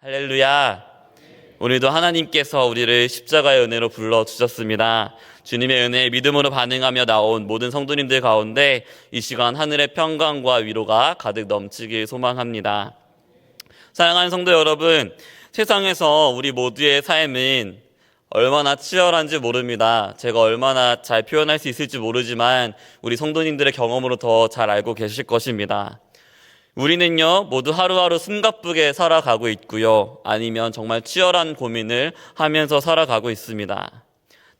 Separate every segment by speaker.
Speaker 1: 할렐루야. 오늘도 하나님께서 우리를 십자가의 은혜로 불러주셨습니다. 주님의 은혜에 믿음으로 반응하며 나온 모든 성도님들 가운데 이 시간 하늘의 평강과 위로가 가득 넘치길 소망합니다. 사랑하는 성도 여러분, 세상에서 우리 모두의 삶은 얼마나 치열한지 모릅니다. 제가 얼마나 잘 표현할 수 있을지 모르지만 우리 성도님들의 경험으로 더 잘 알고 계실 것입니다. 우리는요, 모두 하루하루 숨가쁘게 살아가고 있고요. 아니면 정말 치열한 고민을 하면서 살아가고 있습니다.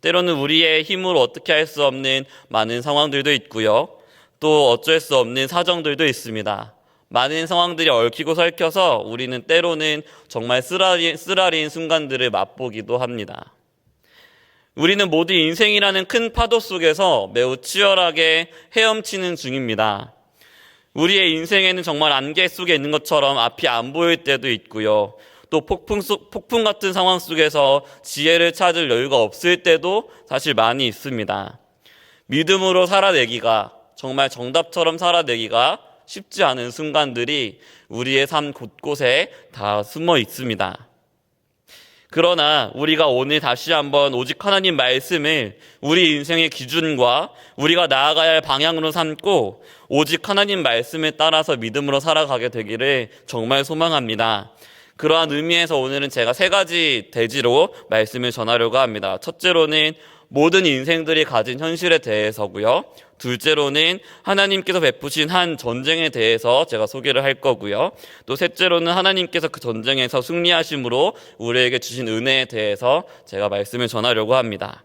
Speaker 1: 때로는 우리의 힘으로 어떻게 할 수 없는 많은 상황들도 있고요. 또 어쩔 수 없는 사정들도 있습니다. 많은 상황들이 얽히고 설켜서 우리는 때로는 정말 쓰라린 순간들을 맛보기도 합니다. 우리는 모두 인생이라는 큰 파도 속에서 매우 치열하게 헤엄치는 중입니다. 우리의 인생에는 정말 안개 속에 있는 것처럼 앞이 안 보일 때도 있고요. 또 폭풍 같은 상황 속에서 지혜를 찾을 여유가 없을 때도 사실 많이 있습니다. 믿음으로 살아내기가, 정말 정답처럼 살아내기가 쉽지 않은 순간들이 우리의 삶 곳곳에 다 숨어 있습니다. 그러나 우리가 오늘 다시 한번 오직 하나님 말씀을 우리 인생의 기준과 우리가 나아가야 할 방향으로 삼고 오직 하나님 말씀에 따라서 믿음으로 살아가게 되기를 정말 소망합니다. 그러한 의미에서 오늘은 제가 3가지 대지로 말씀을 전하려고 합니다. 첫째로는 모든 인생들이 가진 현실에 대해서고요. 둘째로는 하나님께서 베푸신 한 전쟁에 대해서 제가 소개를 할 거고요. 또 셋째로는 하나님께서 그 전쟁에서 승리하심으로 우리에게 주신 은혜에 대해서 제가 말씀을 전하려고 합니다.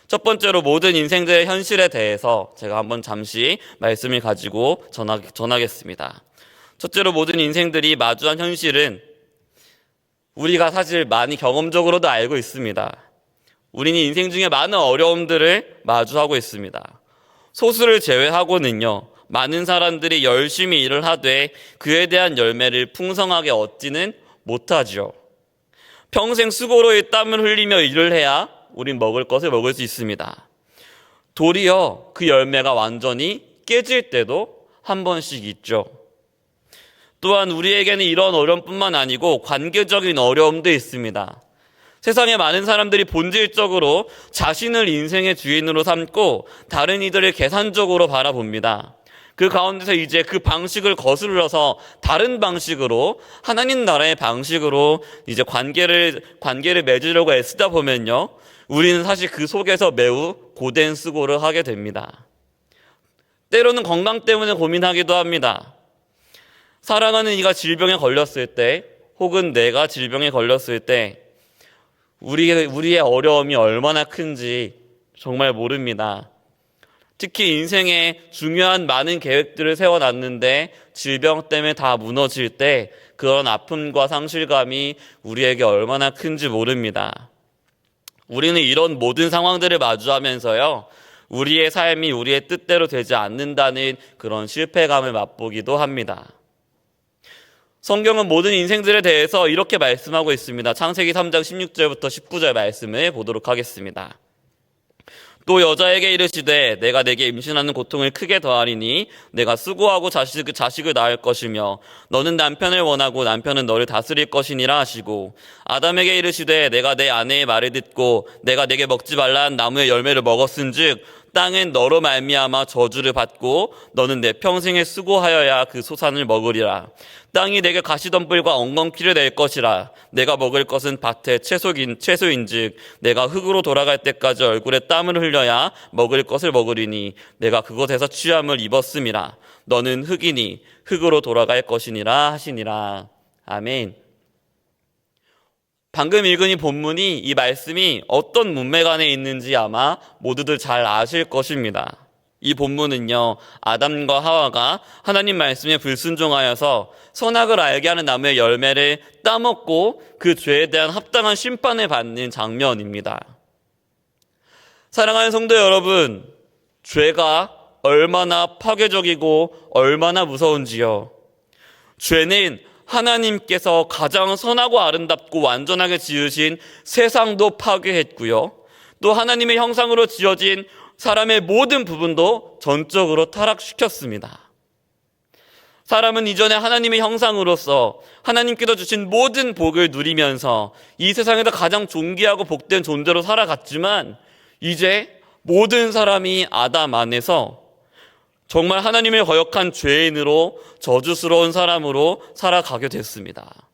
Speaker 1: 첫 번째로 모든 인생들의 현실에 대해서 제가 한번 잠시 말씀을 가지고 전하겠습니다. 첫째로 모든 인생들이 마주한 현실은 우리가 사실 많이 경험적으로도 알고 있습니다. 우리는 인생 중에 많은 어려움들을 마주하고 있습니다. 소수를 제외하고는요, 많은 사람들이 열심히 일을 하되 그에 대한 열매를 풍성하게 얻지는 못하죠. 평생 수고로의 땀을 흘리며 일을 해야 우린 먹을 것을 먹을 수 있습니다. 도리어 그 열매가 완전히 깨질 때도 한 번씩 있죠. 또한 우리에게는 이런 어려움뿐만 아니고 관계적인 어려움도 있습니다. 세상에 많은 사람들이 본질적으로 자신을 인생의 주인으로 삼고 다른 이들을 계산적으로 바라봅니다. 그 가운데서 이제 그 방식을 거슬러서 다른 방식으로, 하나님 나라의 방식으로 이제 관계를 맺으려고 애쓰다 보면요, 우리는 사실 그 속에서 매우 고된 수고를 하게 됩니다. 때로는 건강 때문에 고민하기도 합니다. 사랑하는 이가 질병에 걸렸을 때, 혹은 내가 질병에 걸렸을 때 우리의 어려움이 얼마나 큰지 정말 모릅니다. 특히 인생에 중요한 많은 계획들을 세워놨는데 질병 때문에 다 무너질 때 그런 아픔과 상실감이 우리에게 얼마나 큰지 모릅니다. 우리는 이런 모든 상황들을 마주하면서요, 우리의 삶이 우리의 뜻대로 되지 않는다는 그런 실패감을 맛보기도 합니다. 성경은 모든 인생들에 대해서 이렇게 말씀하고 있습니다. 창세기 3장 16절부터 19절 말씀을 보도록 하겠습니다. 또 여자에게 이르시되 내가 내게 임신하는 고통을 크게 더하리니 내가 수고하고 자식을 낳을 것이며 너는 남편을 원하고 남편은 너를 다스릴 것이니라 하시고, 아담에게 이르시되 내가 내 아내의 말을 듣고 내가 내게 먹지 말라는 나무의 열매를 먹었은즉 땅은 너로 말미암아 저주를 받고 너는 내 평생에 수고하여야 그 소산을 먹으리라. 땅이 내게 가시덤불과 엉겅퀴를 낼 것이라. 내가 먹을 것은 밭의 채소인즉 내가 흙으로 돌아갈 때까지 얼굴에 땀을 흘려야 먹을 것을 먹으리니 내가 그곳에서 취함을 입었음이라. 너는 흙이니 흙으로 돌아갈 것이니라 하시니라. 아멘. 방금 읽은 이 본문이, 이 말씀이 어떤 문맥 안에 있는지 아마 모두들 잘 아실 것입니다. 이 본문은요, 아담과 하와가 하나님 말씀에 불순종하여서 선악을 알게 하는 나무의 열매를 따먹고 그 죄에 대한 합당한 심판을 받는 장면입니다. 사랑하는 성도 여러분, 죄가 얼마나 파괴적이고 얼마나 무서운지요. 죄는 하나님께서 가장 선하고 아름답고 완전하게 지으신 세상도 파괴했고요, 또 하나님의 형상으로 지어진 사람의 모든 부분도 전적으로 타락시켰습니다. 사람은 이전에 하나님의 형상으로서 하나님께서 주신 모든 복을 누리면서 이 세상에서 가장 존귀하고 복된 존재로 살아갔지만 이제 모든 사람이 아담 안에서 정말 하나님의 거역한 죄인으로 저주스러운 사람으로 살아가게 됐습니다.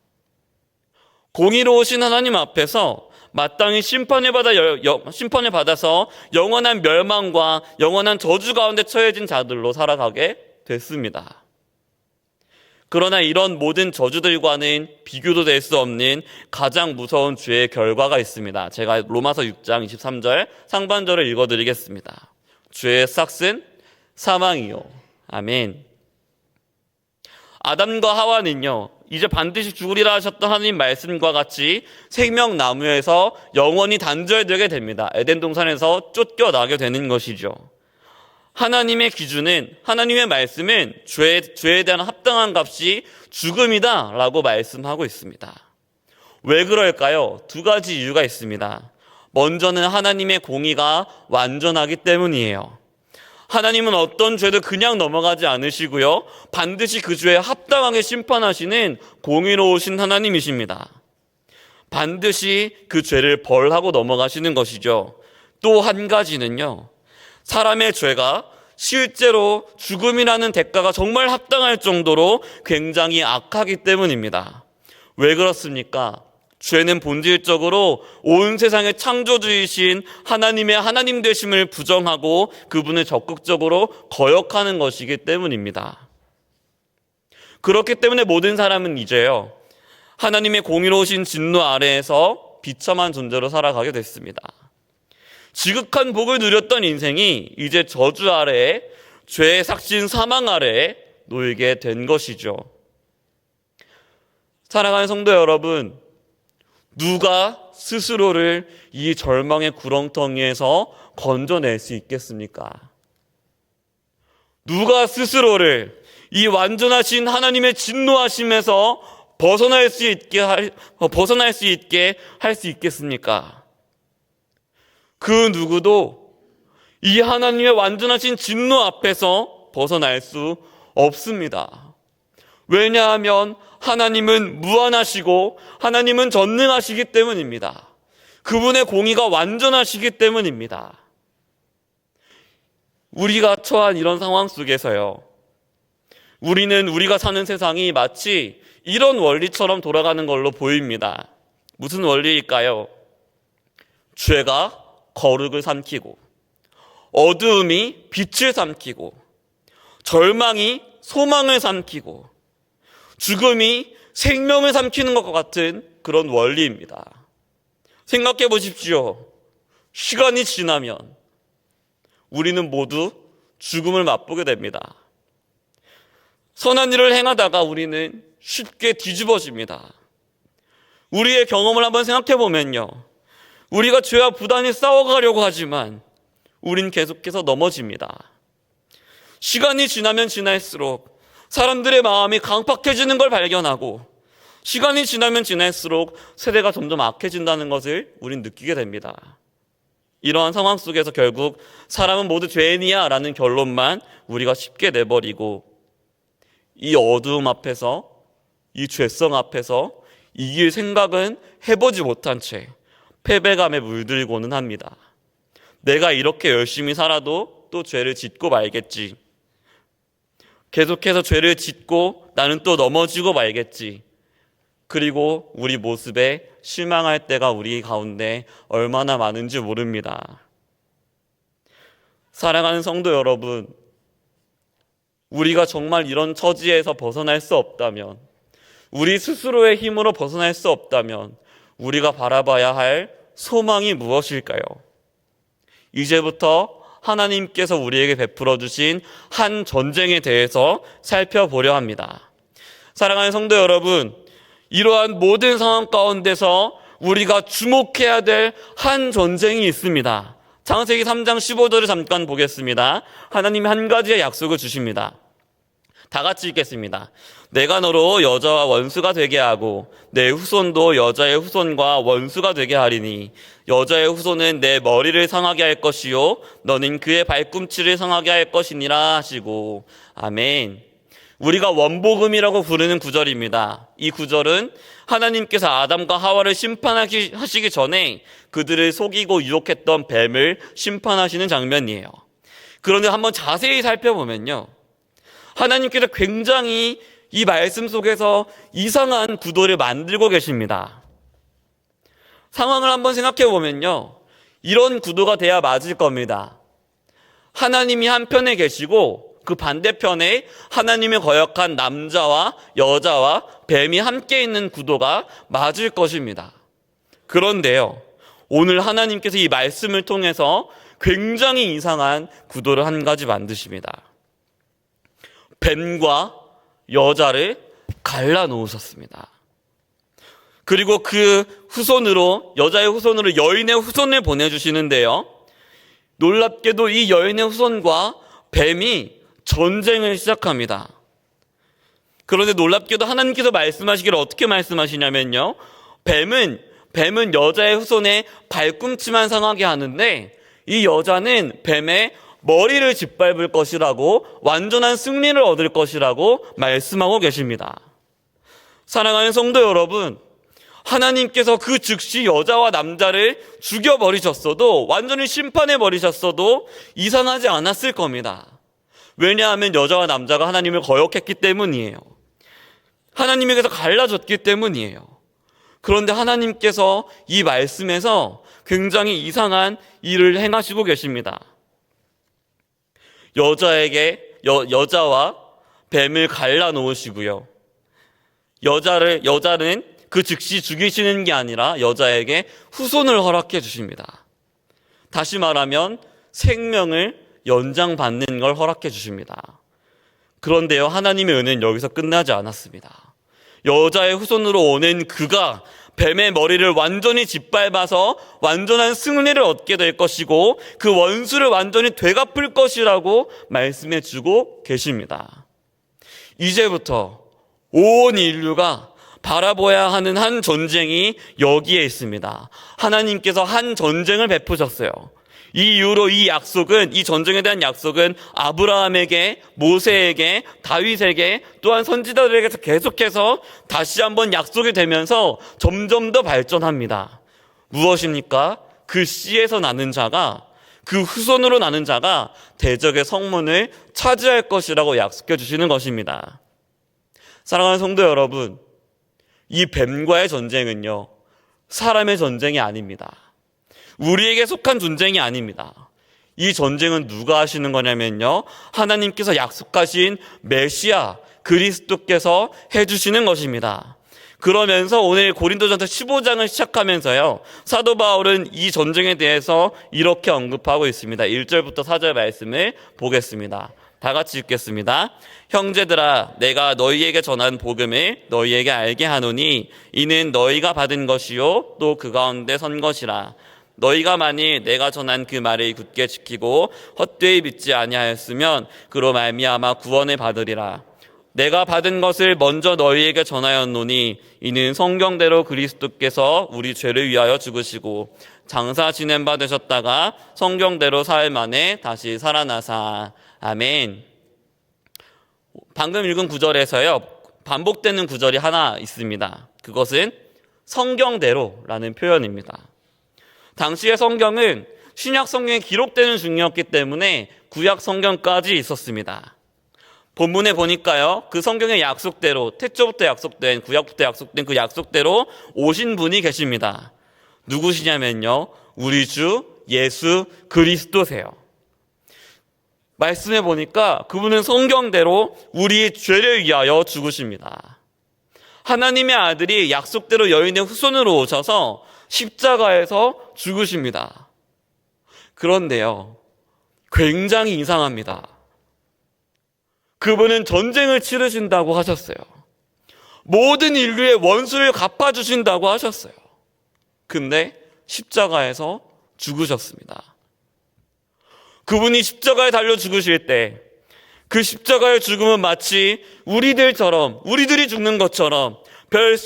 Speaker 1: 공의로우신 하나님 앞에서 마땅히 심판을 받아서 영원한 멸망과 영원한 저주 가운데 처해진 자들로 살아가게 됐습니다. 그러나 이런 모든 저주들과는 비교도 될 수 없는 가장 무서운 죄의 결과가 있습니다. 제가 로마서 6장 23절 상반절을 읽어드리겠습니다. 죄의 삭은 사망이요. 아멘. 아담과 하와는요, 이제 반드시 죽으리라 하셨던 하나님 말씀과 같이 생명나무에서 영원히 단절되게 됩니다. 에덴 동산에서 쫓겨나게 되는 것이죠. 하나님의 기준은, 하나님의 말씀은 죄에 대한 합당한 값이 죽음이다 라고 말씀하고 있습니다. 왜 그럴까요? 두 가지 이유가 있습니다. 먼저는 하나님의 공의가 완전하기 때문이에요. 하나님은 어떤 죄도 그냥 넘어가지 않으시고요, 반드시 그 죄에 합당하게 심판하시는 공의로우신 하나님이십니다. 반드시 그 죄를 벌하고 넘어가시는 것이죠. 또 한 가지는요, 사람의 죄가 실제로 죽음이라는 대가가 정말 합당할 정도로 굉장히 악하기 때문입니다. 왜 그렇습니까? 죄는 본질적으로 온 세상의 창조주이신 하나님의 하나님 되심을 부정하고 그분을 적극적으로 거역하는 것이기 때문입니다. 그렇기 때문에 모든 사람은 이제요, 하나님의 공의로우신 진노 아래에서 비참한 존재로 살아가게 됐습니다. 지극한 복을 누렸던 인생이 이제 저주 아래에, 죄의 삭신 사망 아래에 놓이게 된 것이죠. 사랑하는 성도 여러분, 누가 스스로를 이 절망의 구렁텅이에서 건져낼 수 있겠습니까? 누가 스스로를 이 완전하신 하나님의 진노하심에서 벗어날 수 있게 할 수 있겠습니까? 그 누구도 이 하나님의 완전하신 진노 앞에서 벗어날 수 없습니다. 왜냐하면 하나님은 무한하시고 하나님은 전능하시기 때문입니다. 그분의 공의가 완전하시기 때문입니다. 우리가 처한 이런 상황 속에서요, 우리가 사는 세상이 마치 이런 원리처럼 돌아가는 걸로 보입니다. 무슨 원리일까요? 죄가 거룩을 삼키고, 어두움이 빛을 삼키고, 절망이 소망을 삼키고, 죽음이 생명을 삼키는 것과 같은 그런 원리입니다. 생각해 보십시오. 시간이 지나면 우리는 모두 죽음을 맛보게 됩니다. 선한 일을 행하다가 우리는 쉽게 뒤집어집니다. 우리의 경험을 한번 생각해 보면요, 우리가 죄와 부단히 싸워가려고 하지만 우린 계속해서 넘어집니다. 시간이 지나면 지날수록 사람들의 마음이 강팍해지는 걸 발견하고, 시간이 지나면 지날수록 세대가 점점 악해진다는 것을 우린 느끼게 됩니다. 이러한 상황 속에서 결국 사람은 모두 죄인이야 라는 결론만 우리가 쉽게 내버리고, 이 어두움 앞에서, 이 죄성 앞에서 이길 생각은 해보지 못한 채 패배감에 물들고는 합니다. 내가 이렇게 열심히 살아도 또 죄를 짓고 말겠지. 계속해서 죄를 짓고 나는 또 넘어지고 말겠지. 그리고 우리 모습에 실망할 때가 우리 가운데 얼마나 많은지 모릅니다. 사랑하는 성도 여러분, 우리가 정말 이런 처지에서 벗어날 수 없다면, 우리 스스로의 힘으로 벗어날 수 없다면 우리가 바라봐야 할 소망이 무엇일까요? 이제부터 하나님께서 우리에게 베풀어 주신 한 전쟁에 대해서 살펴보려 합니다. 사랑하는 성도 여러분, 이러한 모든 상황 가운데서 우리가 주목해야 될 한 전쟁이 있습니다. 창세기 3장 15절을 잠깐 보겠습니다. 하나님이 한 가지의 약속을 주십니다. 다 같이 읽겠습니다. 내가 너로 여자와 원수가 되게 하고 내 후손도 여자의 후손과 원수가 되게 하리니 여자의 후손은 내 머리를 상하게 할 것이요 너는 그의 발꿈치를 상하게 할 것이니라 하시고. 아멘. 우리가 원복음이라고 부르는 구절입니다. 이 구절은 하나님께서 아담과 하와를 심판하시기 전에 그들을 속이고 유혹했던 뱀을 심판하시는 장면이에요. 그런데 한번 자세히 살펴보면요, 하나님께서 굉장히 이 말씀 속에서 이상한 구도를 만들고 계십니다. 상황을 한번 생각해 보면요, 이런 구도가 돼야 맞을 겁니다. 하나님이 한편에 계시고 그 반대편에 하나님의 거역한 남자와 여자와 뱀이 함께 있는 구도가 맞을 것입니다. 그런데요, 오늘 하나님께서 이 말씀을 통해서 굉장히 이상한 구도를 한 가지 만드십니다. 뱀과 여자를 갈라 놓으셨습니다. 그리고 그 후손으로, 여자의 후손으로 여인의 후손을 보내주시는데요, 놀랍게도 이 여인의 후손과 뱀이 전쟁을 시작합니다. 그런데 놀랍게도 하나님께서 말씀하시기를 어떻게 말씀하시냐면요, 뱀은 여자의 후손의 발꿈치만 상하게 하는데 이 여자는 뱀의 머리를 짓밟을 것이라고, 완전한 승리를 얻을 것이라고 말씀하고 계십니다. 사랑하는 성도 여러분, 하나님께서 그 즉시 여자와 남자를 죽여버리셨어도, 완전히 심판해버리셨어도 이상하지 않았을 겁니다. 왜냐하면 여자와 남자가 하나님을 거역했기 때문이에요. 하나님에게서 갈라졌기 때문이에요. 그런데 하나님께서 이 말씀에서 굉장히 이상한 일을 행하시고 계십니다. 여자와 뱀을 갈라 놓으시고요, 여자는 그 즉시 죽이시는 게 아니라 여자에게 후손을 허락해 주십니다. 다시 말하면 생명을 연장받는 걸 허락해 주십니다. 그런데요, 하나님의 은혜는 여기서 끝나지 않았습니다. 여자의 후손으로 오는 그가 뱀의 머리를 완전히 짓밟아서 완전한 승리를 얻게 될 것이고 그 원수를 완전히 되갚을 것이라고 말씀해 주고 계십니다. 이제부터 온 인류가 바라보아야 하는 한 전쟁이 여기에 있습니다. 하나님께서 한 전쟁을 베푸셨어요. 이 이후로 이 전쟁에 대한 약속은 아브라함에게, 모세에게, 다윗에게, 또한 선지자들에게서 계속해서 다시 한번 약속이 되면서 점점 더 발전합니다. 무엇입니까? 그 씨에서 나는 자가, 그 후손으로 나는 자가 대적의 성문을 차지할 것이라고 약속해 주시는 것입니다. 사랑하는 성도 여러분, 이 뱀과의 전쟁은요, 사람의 전쟁이 아닙니다. 우리에게 속한 전쟁이 아닙니다. 이 전쟁은 누가 하시는 거냐면요, 하나님께서 약속하신 메시아 그리스도께서 해주시는 것입니다. 그러면서 오늘 고린도전서 15장을 시작하면서요, 사도 바울은 이 전쟁에 대해서 이렇게 언급하고 있습니다. 1절부터 4절 말씀을 보겠습니다. 다 같이 읽겠습니다. 형제들아, 내가 너희에게 전한 복음을 너희에게 알게 하노니 이는 너희가 받은 것이요 또 그 가운데 선 것이라. 너희가 만일 내가 전한 그 말을 굳게 지키고 헛되이 믿지 아니하였으면 그로 말미암아 구원을 받으리라. 내가 받은 것을 먼저 너희에게 전하였노니 이는 성경대로 그리스도께서 우리 죄를 위하여 죽으시고 장사 지낸 바 되셨다가 성경대로 사흘 만에 다시 살아나사. 아멘. 방금 읽은 구절에서요, 반복되는 구절이 하나 있습니다. 그것은 성경대로라는 표현입니다. 당시의 성경은 신약 성경에 기록되는 중이었기 때문에 구약 성경까지 있었습니다. 본문에 보니까요, 그 성경의 약속대로, 태초부터 약속된, 구약부터 약속된 그 약속대로 오신 분이 계십니다. 누구시냐면요, 우리 주 예수 그리스도세요. 말씀해 보니까 그분은 성경대로 우리의 죄를 위하여 죽으십니다. 하나님의 아들이 약속대로 여인의 후손으로 오셔서 십자가에서 죽으십니다. 그런데요, 굉장히 이상합니다. 그분은 전쟁을 치르신다고 하셨어요. 모든 인류의 원수를 갚아주신다고 하셨어요. 근데 십자가에서 죽으셨습니다. 그분이 십자가에 달려 죽으실 때 그 십자가의 죽음은 마치 우리들이 죽는 것처럼 별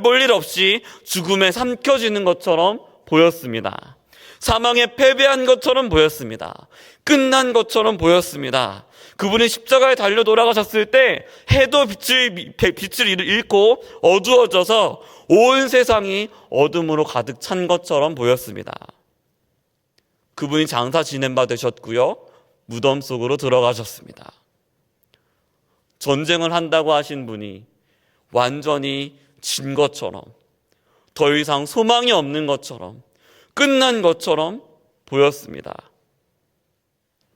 Speaker 1: 볼 일 없이 죽음에 삼켜지는 것처럼 보였습니다. 사망에 패배한 것처럼 보였습니다. 끝난 것처럼 보였습니다. 그분이 십자가에 달려 돌아가셨을 때 해도 빛을 잃고 어두워져서 온 세상이 어둠으로 가득 찬 것처럼 보였습니다. 그분이 장사 지낸 바 되셨고요. 무덤 속으로 들어가셨습니다. 전쟁을 한다고 하신 분이 완전히 진 것처럼, 더 이상 소망이 없는 것처럼, 끝난 것처럼 보였습니다.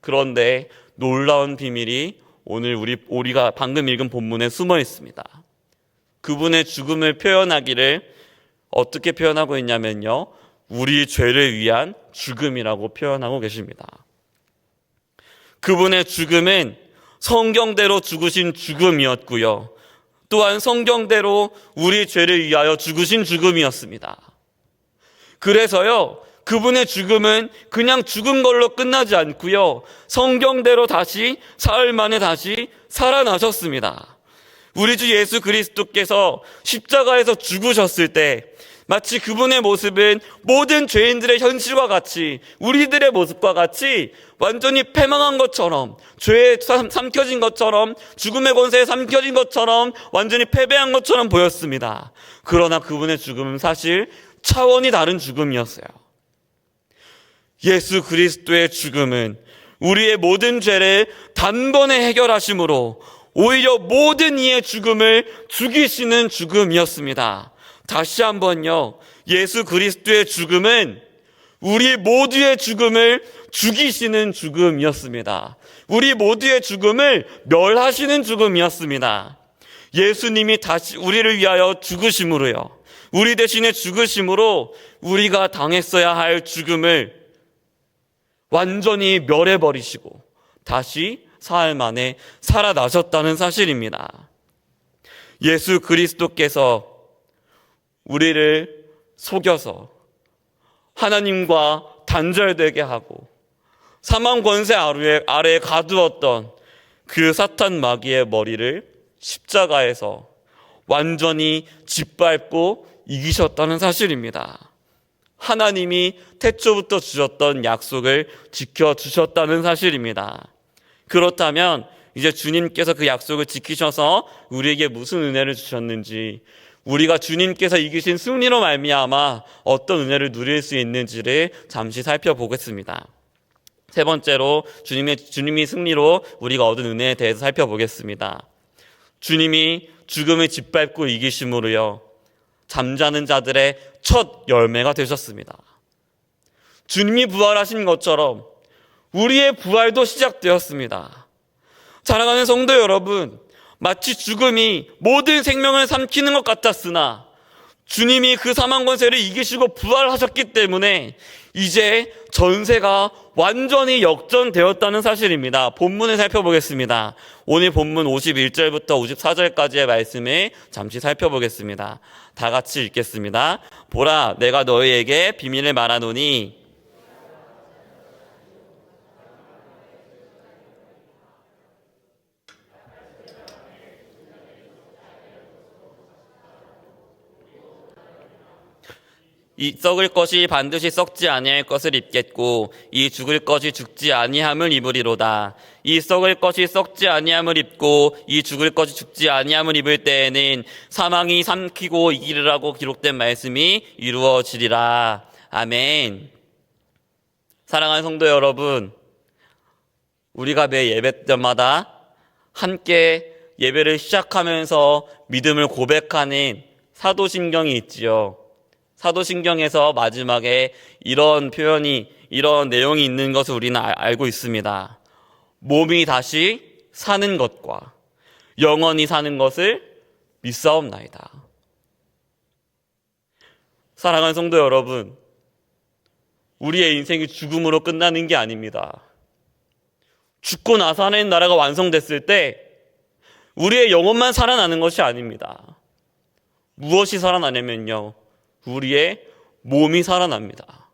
Speaker 1: 그런데 놀라운 비밀이 오늘 우리가 방금 읽은 본문에 숨어 있습니다. 그분의 죽음을 표현하기를 어떻게 표현하고 있냐면요, 우리 죄를 위한 죽음이라고 표현하고 계십니다. 그분의 죽음은 성경대로 죽으신 죽음이었고요, 또한 성경대로 우리 죄를 위하여 죽으신 죽음이었습니다. 그래서요, 그분의 죽음은 그냥 죽은 걸로 끝나지 않고요, 성경대로 다시 사흘 만에 다시 살아나셨습니다. 우리 주 예수 그리스도께서 십자가에서 죽으셨을 때 마치 그분의 모습은 모든 죄인들의 현실과 같이, 우리들의 모습과 같이 완전히 패망한 것처럼, 죄에 삼켜진 것처럼, 죽음의 권세에 삼켜진 것처럼, 완전히 패배한 것처럼 보였습니다. 그러나 그분의 죽음은 사실 차원이 다른 죽음이었어요. 예수 그리스도의 죽음은 우리의 모든 죄를 단번에 해결하심으로 오히려 모든 이의 죽음을 죽이시는 죽음이었습니다. 다시 한번요, 예수 그리스도의 죽음은 우리 모두의 죽음을 죽이시는 죽음이었습니다. 우리 모두의 죽음을 멸하시는 죽음이었습니다. 예수님이 다시 우리를 위하여 죽으심으로요, 우리 대신에 죽으심으로 우리가 당했어야 할 죽음을 완전히 멸해버리시고 다시 사흘 만에 살아나셨다는 사실입니다. 예수 그리스도께서 우리를 속여서 하나님과 단절되게 하고 사망 권세 아래에 가두었던 그 사탄 마귀의 머리를 십자가에서 완전히 짓밟고 이기셨다는 사실입니다. 하나님이 태초부터 주셨던 약속을 지켜주셨다는 사실입니다. 그렇다면 이제 주님께서 그 약속을 지키셔서 우리에게 무슨 은혜를 주셨는지, 우리가 주님께서 이기신 승리로 말미암아 어떤 은혜를 누릴 수 있는지를 잠시 살펴보겠습니다. 세 번째로 주님이 승리로 우리가 얻은 은혜에 대해서 살펴보겠습니다. 주님이 죽음을 짓밟고 이기심으로요, 잠자는 자들의 첫 열매가 되셨습니다. 주님이 부활하신 것처럼 우리의 부활도 시작되었습니다. 사랑하는 성도 여러분, 마치 죽음이 모든 생명을 삼키는 것 같았으나 주님이 그 사망 권세를 이기시고 부활하셨기 때문에 이제 전세가 완전히 역전되었다는 사실입니다. 본문을 살펴보겠습니다. 오늘 본문 51절부터 54절까지의 말씀을 잠시 살펴보겠습니다. 다 같이 읽겠습니다. 보라, 내가 너희에게 비밀을 말하노니 이 썩을 것이 반드시 썩지 아니할 것을 입겠고 이 죽을 것이 죽지 아니함을 입으리로다. 이 썩을 것이 썩지 아니함을 입고 이 죽을 것이 죽지 아니함을 입을 때에는 사망이 삼키고 이기리라고 기록된 말씀이 이루어지리라. 아멘. 사랑하는 성도 여러분, 우리가 매 예배 때마다 함께 예배를 시작하면서 믿음을 고백하는 사도신경이 있지요. 사도신경에서 마지막에 이런 내용이 있는 것을 우리는 알고 있습니다. 몸이 다시 사는 것과 영원히 사는 것을 믿사옵나이다. 사랑하는 성도 여러분, 우리의 인생이 죽음으로 끝나는 게 아닙니다. 죽고 나서 하나님 나라가 완성됐을 때 우리의 영혼만 살아나는 것이 아닙니다. 무엇이 살아나냐면요, 우리의 몸이 살아납니다.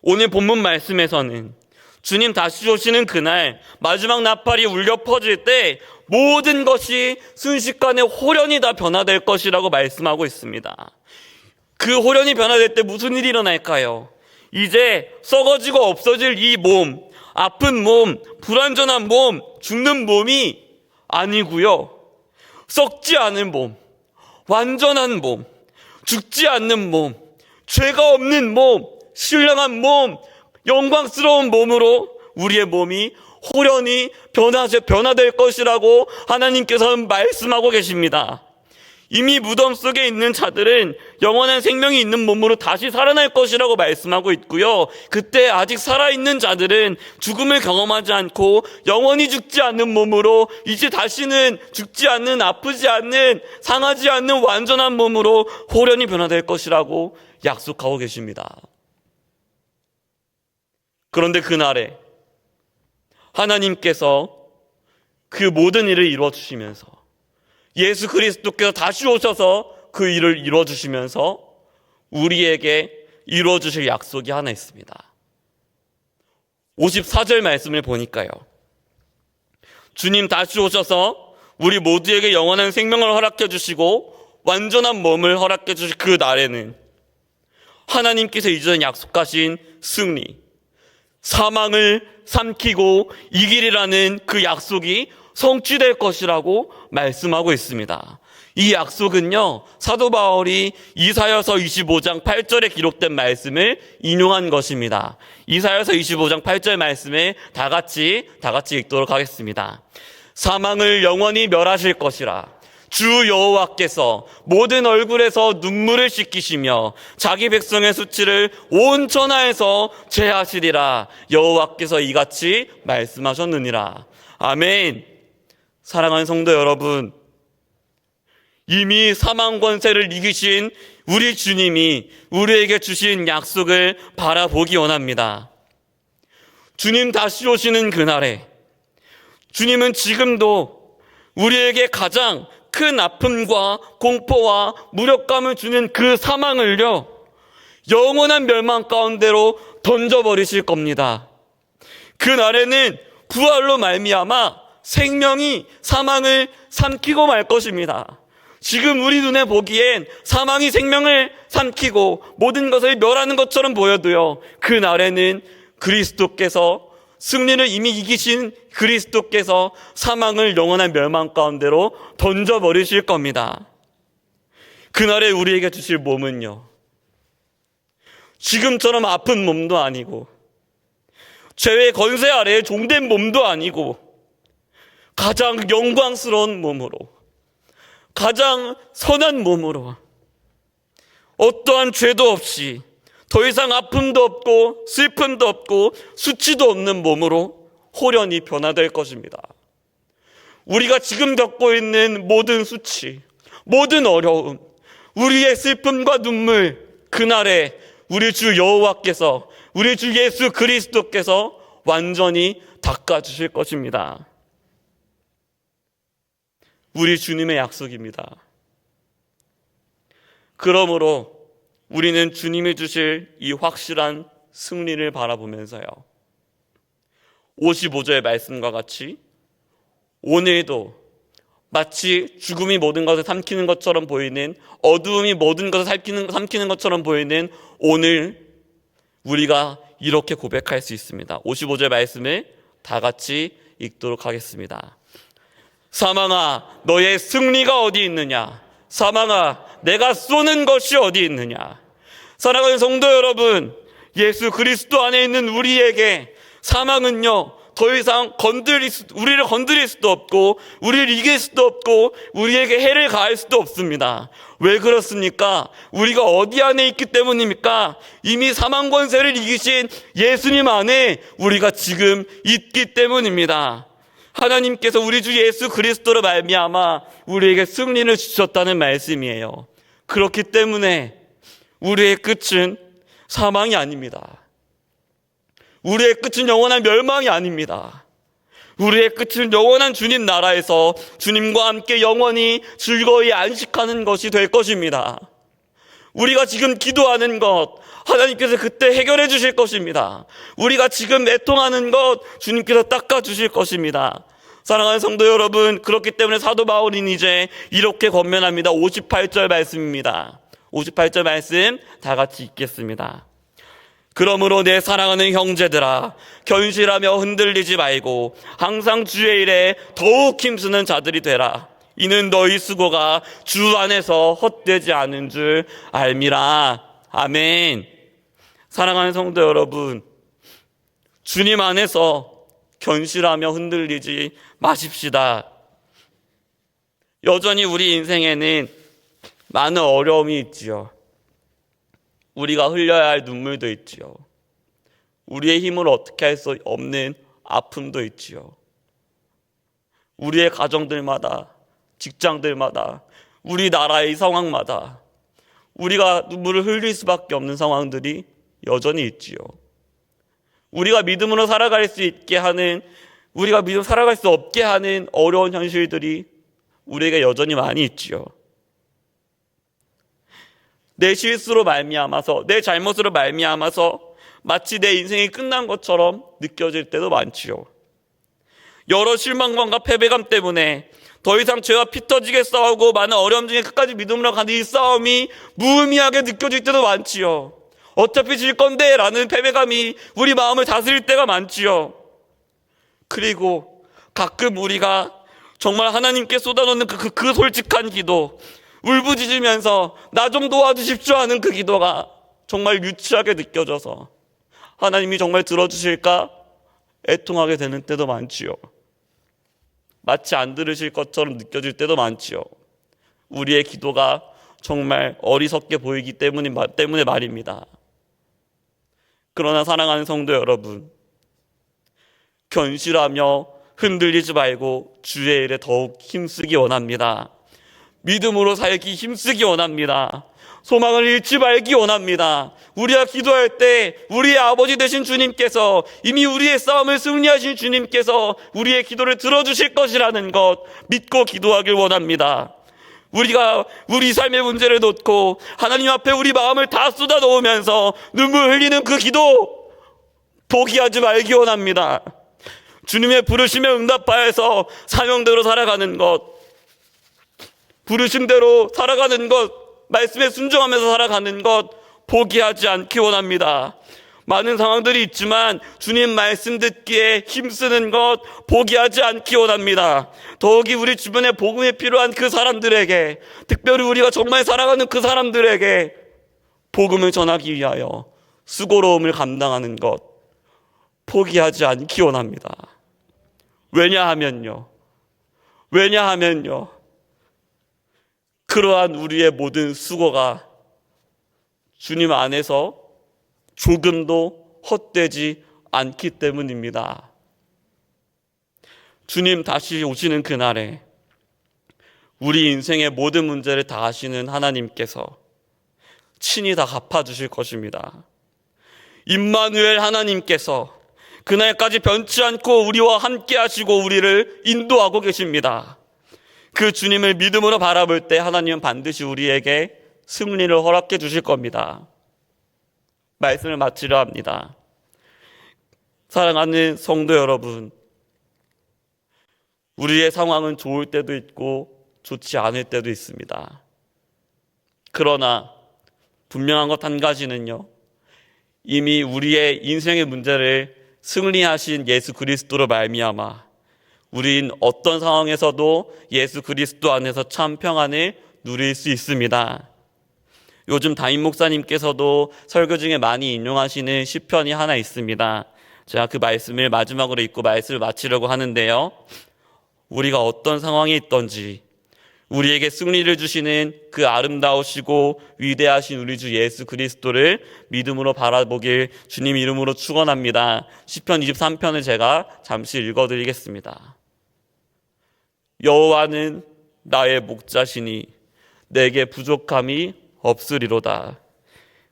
Speaker 1: 오늘 본문 말씀에서는 주님 다시 오시는 그날 마지막 나팔이 울려 퍼질 때 모든 것이 순식간에 홀연히 다 변화될 것이라고 말씀하고 있습니다. 그 홀연히 변화될 때 무슨 일이 일어날까요? 이제 썩어지고 없어질 이 몸, 아픈 몸, 불완전한 몸, 죽는 몸이 아니고요. 썩지 않은 몸, 완전한 몸, 죽지 않는 몸, 죄가 없는 몸, 신령한 몸, 영광스러운 몸으로 우리의 몸이 호련히 변화될 것이라고 하나님께서는 말씀하고 계십니다. 이미 무덤 속에 있는 자들은 영원한 생명이 있는 몸으로 다시 살아날 것이라고 말씀하고 있고요. 그때 아직 살아있는 자들은 죽음을 경험하지 않고 영원히 죽지 않는 몸으로 이제 다시는 죽지 않는, 아프지 않는, 상하지 않는 완전한 몸으로 호련히 변화될 것이라고 약속하고 계십니다. 그런데 그날에 하나님께서 그 모든 일을 이루어주시면서 예수 그리스도께서 다시 오셔서 그 일을 이루어주시면서 우리에게 이루어주실 약속이 하나 있습니다. 54절 말씀을 보니까요. 주님 다시 오셔서 우리 모두에게 영원한 생명을 허락해 주시고 완전한 몸을 허락해 주실 그 날에는 하나님께서 이전에 약속하신 승리, 사망을 삼키고 이기리라는 그 약속이 성취될 것이라고 말씀하고 있습니다. 이 약속은요, 사도 바울이 이사야서 25장 8절에 기록된 말씀을 인용한 것입니다. 이사야서 25장 8절 말씀을 다 같이 읽도록 하겠습니다. 사망을 영원히 멸하실 것이라. 주 여호와께서 모든 얼굴에서 눈물을 씻기시며 자기 백성의 수치를 온 천하에서 제하시리라. 여호와께서 이같이 말씀하셨느니라. 아멘. 사랑하는 성도 여러분, 이미 사망 권세를 이기신 우리 주님이 우리에게 주신 약속을 바라보기 원합니다. 주님 다시 오시는 그날에 주님은 지금도 우리에게 가장 큰 아픔과 공포와 무력감을 주는 그 사망을요, 영원한 멸망 가운데로 던져버리실 겁니다. 그날에는 부활로 말미암아 생명이 사망을 삼키고 말 것입니다. 지금 우리 눈에 보기엔 사망이 생명을 삼키고 모든 것을 멸하는 것처럼 보여도요, 그날에는 그리스도께서 승리를 이미 이기신 그리스도께서 사망을 영원한 멸망 가운데로 던져버리실 겁니다. 그날에 우리에게 주실 몸은요, 지금처럼 아픈 몸도 아니고 죄의 권세 아래에 종된 몸도 아니고 가장 영광스러운 몸으로, 가장 선한 몸으로, 어떠한 죄도 없이 더 이상 아픔도 없고 슬픔도 없고 수치도 없는 몸으로 호련히 변화될 것입니다. 우리가 지금 겪고 있는 모든 수치, 모든 어려움, 우리의 슬픔과 눈물, 그날에 우리 주 여호와께서, 우리 주 예수 그리스도께서 완전히 닦아주실 것입니다. 우리 주님의 약속입니다. 그러므로 우리는 주님이 주실 이 확실한 승리를 바라보면서요, 55절의 말씀과 같이 오늘도 마치 죽음이 모든 것을 삼키는 것처럼 보이는, 어두움이 모든 것을 삼키는 것처럼 보이는 오늘 우리가 이렇게 고백할 수 있습니다. 55절 말씀을 다 같이 읽도록 하겠습니다. 사망아, 너의 승리가 어디 있느냐? 사망아, 내가 쏘는 것이 어디 있느냐? 사랑하는 성도 여러분, 예수 그리스도 안에 있는 우리에게 사망은요, 더 이상 우리를 건드릴 수도 없고 우리를 이길 수도 없고 우리에게 해를 가할 수도 없습니다. 왜 그렇습니까? 우리가 어디 안에 있기 때문입니까? 이미 사망 권세를 이기신 예수님 안에 우리가 지금 있기 때문입니다. 하나님께서 우리 주 예수 그리스도로 말미암아 우리에게 승리를 주셨다는 말씀이에요. 그렇기 때문에 우리의 끝은 사망이 아닙니다. 우리의 끝은 영원한 멸망이 아닙니다. 우리의 끝은 영원한 주님 나라에서 주님과 함께 영원히 즐거이 안식하는 것이 될 것입니다. 우리가 지금 기도하는 것, 하나님께서 그때 해결해 주실 것입니다. 우리가 지금 애통하는 것, 주님께서 닦아 주실 것입니다. 사랑하는 성도 여러분, 그렇기 때문에 사도 바울은 이제 이렇게 권면합니다. 58절 말씀입니다. 58절 말씀 다 같이 읽겠습니다. 그러므로 내 사랑하는 형제들아, 견실하며 흔들리지 말고 항상 주의 일에 더욱 힘쓰는 자들이 되라. 이는 너희 수고가 주 안에서 헛되지 않은 줄 알미라. 아멘. 사랑하는 성도 여러분, 주님 안에서 견실하며 흔들리지 마십시다. 여전히 우리 인생에는 많은 어려움이 있지요. 우리가 흘려야 할 눈물도 있지요. 우리의 힘으로 어떻게 할 수 없는 아픔도 있지요. 우리의 가정들마다, 직장들마다, 우리나라의 상황마다 우리가 눈물을 흘릴 수밖에 없는 상황들이 여전히 있지요. 우리가 믿음으로 살아갈 수 있게 하는, 우리가 믿음으로 살아갈 수 없게 하는 어려운 현실들이 우리에게 여전히 많이 있지요. 내 실수로 말미암아서, 내 잘못으로 말미암아서 마치 내 인생이 끝난 것처럼 느껴질 때도 많지요. 여러 실망감과 패배감 때문에 더 이상 죄와 피 터지게 싸우고 많은 어려움 중에 끝까지 믿음으로 가는 이 싸움이 무의미하게 느껴질 때도 많지요. 어차피 질 건데 라는 패배감이 우리 마음을 다스릴 때가 많지요. 그리고 가끔 우리가 정말 하나님께 쏟아놓는 그 솔직한 기도, 울부짖으면서 나 좀 도와주십시오 하는 그 기도가 정말 유치하게 느껴져서 하나님이 정말 들어주실까 애통하게 되는 때도 많지요. 마치 안 들으실 것처럼 느껴질 때도 많지요. 우리의 기도가 정말 어리석게 보이기 때문에 말입니다. 그러나 사랑하는 성도 여러분, 견실하며 흔들리지 말고 주의 일에 더욱 힘쓰기 원합니다. 믿음으로 살기 힘쓰기 원합니다. 소망을 잃지 말기 원합니다. 우리가 기도할 때 우리의 아버지 되신 주님께서, 이미 우리의 싸움을 승리하신 주님께서 우리의 기도를 들어주실 것이라는 것 믿고 기도하길 원합니다. 우리가 우리 삶의 문제를 놓고 하나님 앞에 우리 마음을 다 쏟아 놓으면서 눈물 흘리는 그 기도 포기하지 말기 원합니다. 주님의 부르심에 응답하여서 사명대로 살아가는 것, 부르심대로 살아가는 것, 말씀에 순종하면서 살아가는 것 포기하지 않기 원합니다. 많은 상황들이 있지만 주님 말씀 듣기에 힘쓰는 것 포기하지 않기 원합니다. 더욱이 우리 주변에 복음이 필요한 그 사람들에게, 특별히 우리가 정말 사랑하는 그 사람들에게 복음을 전하기 위하여 수고로움을 감당하는 것 포기하지 않기 원합니다. 왜냐하면요, 그러한 우리의 모든 수고가 주님 안에서 조금도 헛되지 않기 때문입니다. 주님 다시 오시는 그날에 우리 인생의 모든 문제를 다 아시는 하나님께서 친히 다 갚아주실 것입니다. 임마누엘 하나님께서 그날까지 변치 않고 우리와 함께 하시고 우리를 인도하고 계십니다. 그 주님을 믿음으로 바라볼 때 하나님은 반드시 우리에게 승리를 허락해 주실 겁니다. 말씀을 마치려 합니다. 사랑하는 성도 여러분, 우리의 상황은 좋을 때도 있고 좋지 않을 때도 있습니다. 그러나 분명한 것 한 가지는요, 이미 우리의 인생의 문제를 승리하신 예수 그리스도로 말미암아 우린 어떤 상황에서도 예수 그리스도 안에서 참 평안을 누릴 수 있습니다. 요즘 담임 목사님께서도 설교 중에 많이 인용하시는 시편이 하나 있습니다. 제가 그 말씀을 마지막으로 읽고 말씀을 마치려고 하는데요, 우리가 어떤 상황에 있던지 우리에게 승리를 주시는 그 아름다우시고 위대하신 우리 주 예수 그리스도를 믿음으로 바라보길 주님 이름으로 축원합니다. 시편 23편을 제가 잠시 읽어드리겠습니다. 여호와는 나의 목자시니 내게 부족함이 없으리로다.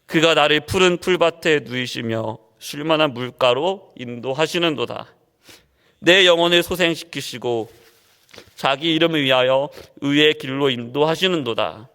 Speaker 1: 그가 나를 푸른 풀밭에 누이시며 쉴만한 물가로 인도하시는도다. 내 영혼을 소생시키시고 자기 이름을 위하여 의의 길로 인도하시는도다.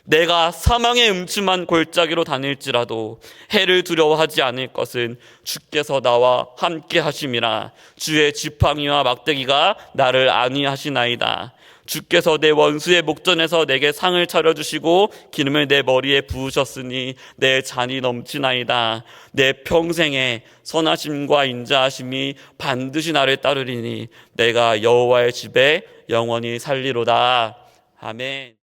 Speaker 1: 내가 사망의 음침한 골짜기로 다닐지라도 해를 두려워하지 않을 것은 주께서 나와 함께 하심이라. 주의 지팡이와 막대기가 나를 안위하시나이다. 주께서 내 원수의 목전에서 내게 상을 차려주시고 기름을 내 머리에 부으셨으니 내 잔이 넘치나이다. 내 평생에 선하심과 인자하심이 반드시 나를 따르리니 내가 여호와의 집에 영원히 살리로다. 아멘.